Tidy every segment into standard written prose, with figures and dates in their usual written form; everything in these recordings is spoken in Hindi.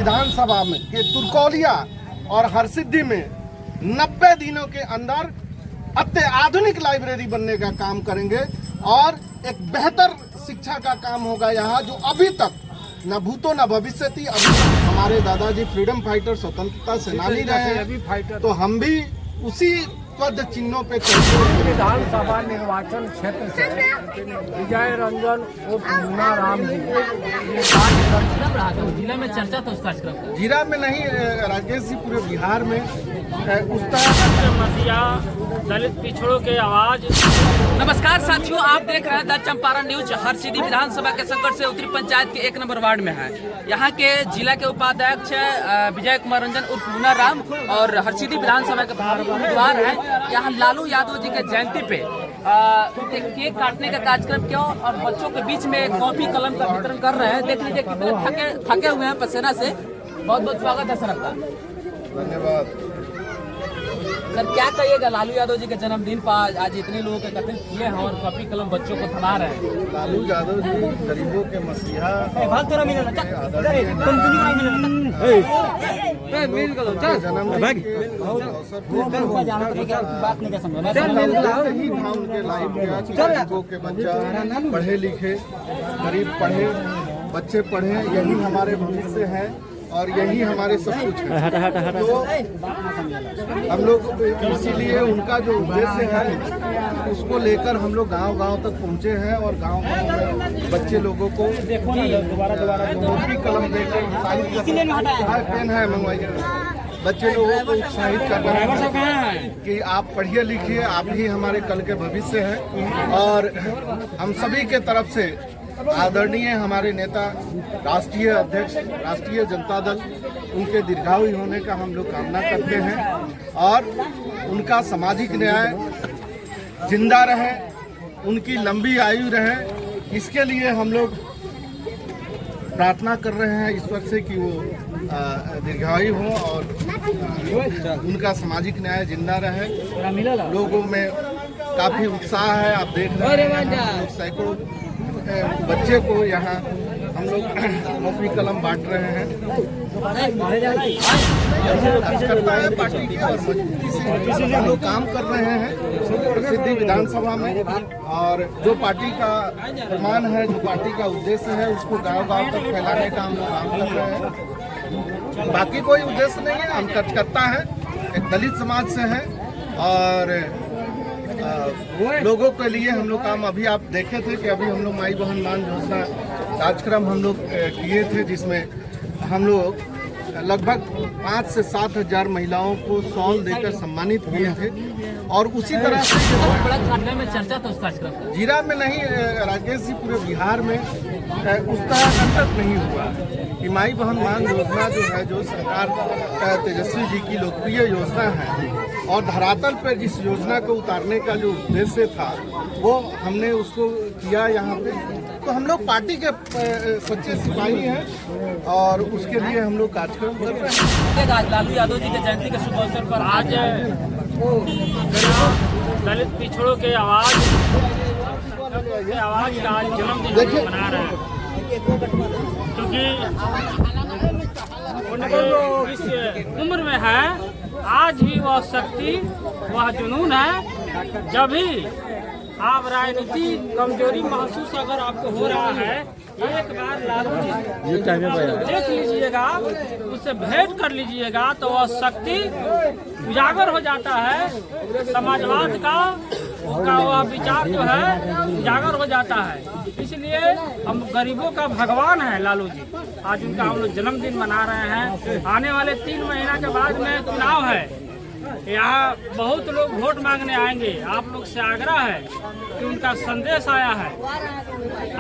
विधानसभा में के तुर्कौलिया और हरसिद्धि में 90 दिनों के अंदर अत्याधुनिक लाइब्रेरी बनने का काम करेंगे और एक बेहतर शिक्षा का काम होगा यहाँ, जो अभी तक न भूतो न भविष्यति। अभी तक हमारे दादाजी फ्रीडम फाइटर, स्वतंत्रता सेनानी रहे हैं, तो हम भी उसी पद चिन्हों पे चलते। विधानसभा निर्वाचन क्षेत्र से विजय रंजन उर्फ मुन्ना राम जी जिला में चर्चा था उस कार्यक्रम का। जिला में नहीं राजेश जी, पूरे बिहार में उस तरह मसीहा दलित पिछड़ों के आवाज। नमस्कार साथियों, आप देख रहे हैं द चंपारण न्यूज। हरसिद्धि विधानसभा के संकट से उत्तरी पंचायत के 1 नंबर वार्ड में है। यहाँ के जिला के उपाध्यक्ष विजय कुमार रंजन उर्फ मुन्ना राम और हरसिद्धि विधानसभा के उम्मीदवार हैं। यहाँ लालू यादव जी के जयंती पे एक केक काटने का कार्यक्रम किया और बच्चों के बीच में कॉपी कलम का वितरण कर रहे हैं। देख लीजिए कितने थके हुए हैं पसीना से। बहुत बहुत स्वागत है सर आपका। धन्यवाद सर, क्या कहिएगा लालू यादव जी के जन्मदिन पर आज इतने लोगों के कथन किए हैं और कॉपी कलम बच्चों को थमा रहे हैं। लालू यादव जी गरीबों के मसीहा, गरीबों के बच्चा पढ़े लिखे, गरीब पढ़े, बच्चे पढ़े, यही हमारे भविष्य है और यही हमारे सब कुछ है। तो हम लोग इसीलिए उनका जो उद्देश्य है उसको लेकर हम लोग गांव-गांव तक पहुंचे हैं और गांव-गांव में बच्चे लोगों को कॉपी कलम देकर पेन है मंगवाइए, बच्चे लोगों को उत्साहित कर रहे हैं कि आप पढ़िए लिखिए, आप ही हमारे कल के भविष्य हैं। और हम सभी के तरफ से आदरणीय हमारे नेता, राष्ट्रीय अध्यक्ष राष्ट्रीय जनता दल, उनके दीर्घायु होने का हम लोग कामना करते हैं और उनका सामाजिक न्याय जिंदा रहे, उनकी लंबी आयु रहे, इसके लिए हम लोग प्रार्थना कर रहे हैं ईश्वर से कि वो दीर्घायु हो और उनका सामाजिक न्याय जिंदा रहे। लोगों में काफी उत्साह है, आप देख रहे हैं सैकड़ों बच्चे को यहाँ हम लोग कॉपी कलम बांट रहे हैं। पार्टी की और मजबूती से हम लोग काम कर रहे हैं हरसिद्धि विधानसभा में, और जो पार्टी का प्रमाण है, जो पार्टी का उद्देश्य है, उसको गांव-गांव तक फैलाने का हम लोग काम कर रहे हैं। बाकी कोई उद्देश्य नहीं है, हम कार्यकर्ता हैं, एक दलित समाज से हैं और लोगों के लिए हम लोग काम। अभी आप देखे थे कि अभी हम लोग माई बहन मान योजना कार्यक्रम हम लोग किए थे, जिसमें हम लोग लगभग 5 से 7 हजार महिलाओं को शॉल देकर सम्मानित किए थे। और उसी तरह से में चर्चा था उस कार्यक्रम का। जिला में नहीं राजेश जी, पूरे बिहार में उस तरह का नहीं हुआ कि माई बहन मान योजना जो है, जो सरकार तेजस्वी जी की लोकप्रिय योजना है और धरातल पर जिस योजना को उतारने का जो उद्देश्य था वो हमने उसको किया यहाँ पे। तो हम लोग पार्टी के सच्चे सिपाही हैं और उसके लिए हम लोग कार्यक्रम कर रहे हैं। लालू यादव जी के जयंती के शुभ अवसर पर आज दलित पिछड़ों के आवाज का आज जन्मदिन मना रहे हैं, क्योंकि उनके इस उम्र में है आज भी वह शक्ति, वह जुनून है। जब भी आप राजनीति कमजोरी महसूस अगर आपको हो रहा है, एक बार लालू जी देख लीजिएगा, उससे भेंट कर लीजिएगा, तो वह शक्ति उजागर हो जाता है। समाजवाद का वह विचार जो है उजागर हो जाता है। इसलिए हम गरीबों का भगवान है लालू जी। आज उनका हम लोग जन्मदिन मना रहे हैं। आने वाले 3 महीना के बाद में चुनाव है, यहाँ बहुत लोग वोट मांगने आएंगे। आप लोग से आग्रह है कि उनका संदेश आया है,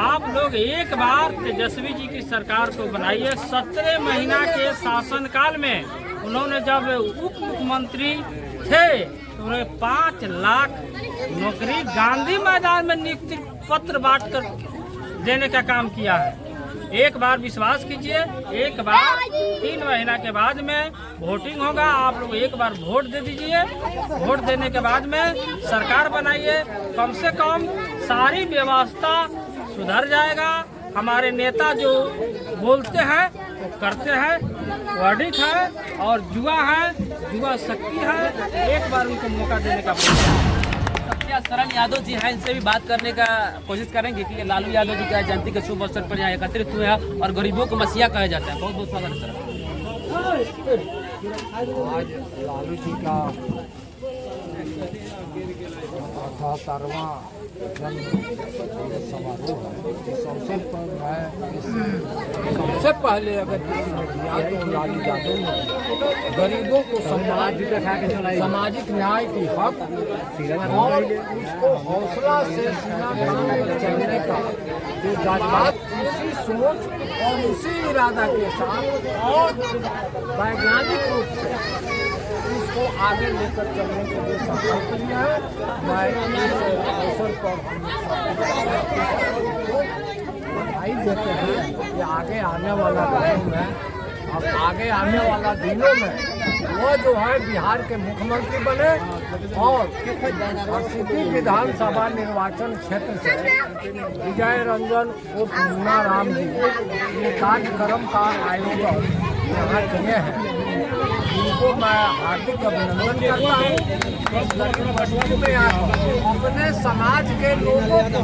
आप लोग एक बार तेजस्वी जी की सरकार को बनाइए। 17 महीना के शासनकाल में उन्होंने जब उप मुख्यमंत्री थे तो उन्हें 5 लाख नौकरी गांधी मैदान में नियुक्ति पत्र बांटकर देने का काम किया है। एक बार विश्वास कीजिए, एक बार 3 महीना के बाद में वोटिंग होगा, आप लोग एक बार वोट दे दीजिए। वोट देने के बाद में सरकार बनाइए, कम से कम सारी व्यवस्था सुधर जाएगा। हमारे नेता जो बोलते हैं वो करते हैं। वर्डिक है और जुआ है, जुआ शक्ति है। एक बार उनको मौका देने का सत्या शरण यादव जी हैं, इनसे भी बात करने का कोशिश करेंगे कि लालू यादव जी का जयंती के शुभ अवसर पर यहाँ एकत्रित हुए हैं और गरीबों को मसीहा कहे जाते हैं। बहुत बहुत स्वागत है सर। आज लालू जी का 78वां जन्म समारोह है। इस अवसर पर मैं सबसे पहले अगर किया तो लालू यादव ने गरीबों को सामाजिक न्याय की हक और उसको हौसला से सीना तान कर चलने का जो जज्बात, उसी सोच और उसी इरादा के साथ और वैज्ञानिक रूप से इसको आगे लेकर चलने के लिए संकल्प लिया है। मैं इस अवसर पर बधाई देते हैं कि आगे आने वाला टाइम में और आगे आने वाला दिनों में वो जो है बिहार के मुख्यमंत्री बने और हरसिद्धि विधानसभा निर्वाचन क्षेत्र से विजय रंजन उर्फ मुन्ना राम जी ये कार्यक्रम का आयोजन यहाँ किए हैं। इनको मैं हार्दिक अभिनंदन करता हूँ। में अपने समाज के लोगों को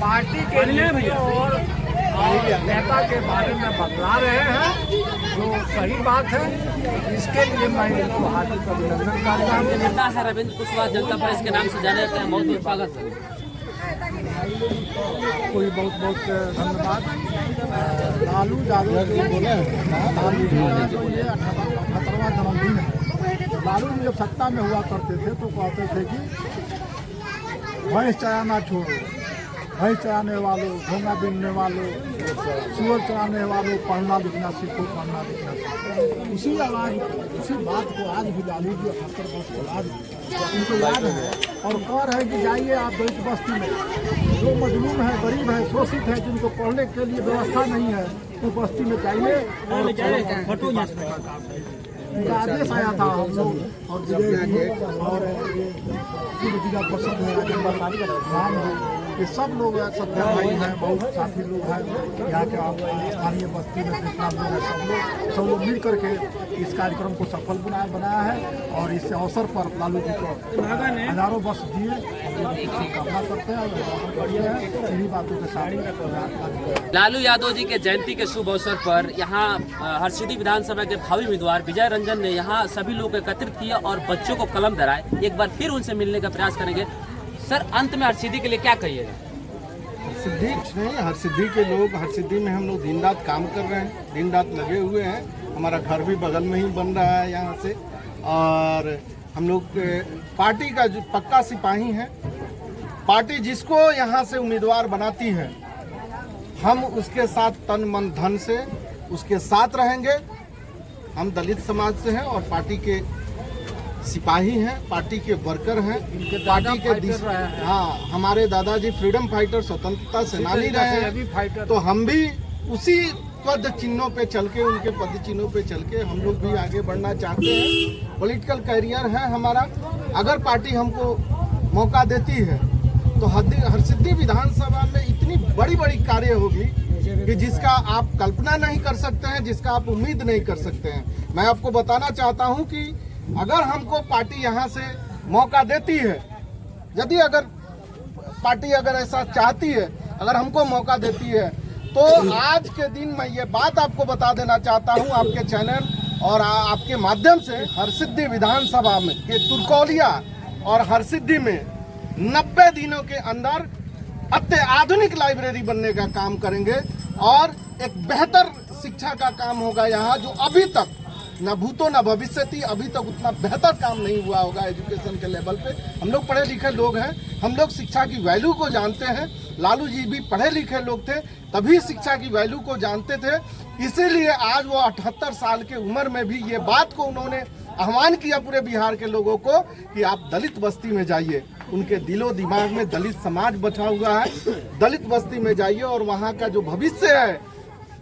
पार्टी के लिए और नेता के बारे में बतला रहे हैं, जो सही बात है। इसके लिए मैं इनको हार्दिक अभिनंदन करता हूँ। नेता है रविंद्र कुशवाहा, जनता पार्टी के नाम से जाने जाते हैं। बहुत बहुत स्वागत है। कोई बहुत बहुत धन्यवाद। लालू यादव जो बोले लालू जी का जो ये 78वां जन्मदिन है। लालू जी जब सत्ता में हुआ करते थे तो कहते थे कि भैंस चराना छोड़ो, भैंस चराने वालों, घोंगा बीनने वालों, सूअर चराने वालों, पढ़ना लिखना सीखो, पढ़ना लिखना सीखो। उसी आवाज़, उसी बात को आज भी लालू जी 78 वर्ष के बाद उनको याद है और कह रहे हैं कि जाइए आप दलित बस्ती में, जो मजलूम है, गरीब है, शोषित है, जिनको पढ़ने के लिए व्यवस्था नहीं है, तो बस्ती में जाइए और उनका आदेश आया था। हम लोग और जिला परिषद है राम जी, ये सब लोग सत्या भाई हैं, बहुत साथी लोग हैं यहाँ के स्थानीय बस्ती में जितना लोग हैं, सब लोग मिल करके इस कार्यक्रम को सफल बनाया है। और इस अवसर पर लालू जी को हजारों वर्ष दिए, हम लोग इसकी कामना करते हैं और बढ़िया है। इन्हीं बातों के साथ लालू यादव जी के जयंती के शुभ अवसर पर यहाँ हरसिद्धि विधानसभा के भावी उम्मीदवार विजय रंजन ने यहाँ सभी लोग को एकत्रित किया और बच्चों को कलम धराए। एक बार फिर उनसे मिलने का प्रयास करेंगे। सर, अंत में हरसिद्धि के लिए क्या कहिएगा? हरसिद्धि नहीं, हरसिद्धि के लोग, हरसिद्धि में हम लोग दिन रात काम कर रहे हैं, दिन रात लगे हुए हैं। हमारा घर भी बगल में ही बन रहा है यहाँ से, और हम लोग पार्टी का जो पक्का सिपाही हैं। पार्टी जिसको यहाँ से उम्मीदवार बनाती है, हम उसके साथ तन मन धन से उसके साथ रहेंगे। हम दलित समाज से हैं और पार्टी के सिपाही हैं, पार्टी के वर्कर हैं, पार्टी के हाँ, हमारे दादाजी फ्रीडम फाइटर, स्वतंत्रता सेनानी रहे हैं, तो हम भी उसी पद चिन्हों पे चल के, उनके पद चिन्हों पे चल के हम लोग भी आगे बढ़ना चाहते हैं। पॉलिटिकल करियर है हमारा। अगर पार्टी हमको मौका देती है तो हरसिद्धि विधानसभा में इतनी बड़ी बड़ी कार्य होगी कि जिसका आप कल्पना नहीं कर सकते हैं, जिसका आप उम्मीद नहीं कर सकते हैं। मैं आपको बताना चाहता हूं कि अगर हमको पार्टी यहां से मौका देती है, यदि अगर पार्टी अगर ऐसा चाहती है, अगर हमको मौका देती है, तो आज के दिन मैं ये बात आपको बता देना चाहता हूं आपके चैनल और आपके माध्यम से, हरसिद्धि विधानसभा में के तुर्कौलिया और हरसिद्धि में 90 दिनों के अंदर अत्याधुनिक लाइब्रेरी बनने का काम करेंगे और एक बेहतर शिक्षा का काम होगा यहाँ, जो अभी तक न भूतो न भविष्यति, अभी तक उतना बेहतर काम नहीं हुआ होगा एजुकेशन के लेवल पे। हम लोग पढ़े लिखे लोग हैं, हम लोग शिक्षा की वैल्यू को जानते हैं। लालू जी भी पढ़े लिखे लोग थे, तभी शिक्षा की वैल्यू को जानते थे। इसीलिए आज वो 78 साल के उम्र में भी ये बात को उन्होंने आह्वान किया पूरे बिहार के लोगों को कि आप दलित बस्ती में जाइए। उनके दिलो दिमाग में दलित समाज बचा हुआ है। दलित बस्ती में जाइए और वहाँ का जो भविष्य है,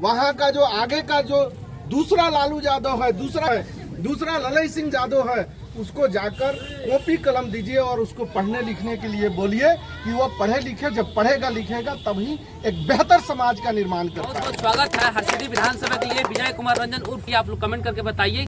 वहाँ का जो आगे का जो दूसरा लालू यादव है, दूसरा ललई सिंह यादव है, उसको जाकर कॉपी कलम दीजिए और उसको पढ़ने लिखने के लिए बोलिए कि वो पढ़े लिखे। जब पढ़ेगा लिखेगा तभी एक बेहतर समाज का निर्माण करता है। बहुत बहुत स्वागत है हरसिद्धि विधानसभा के लिए विजय कुमार रंजन उर्फ आप लोग कमेंट करके बताइए।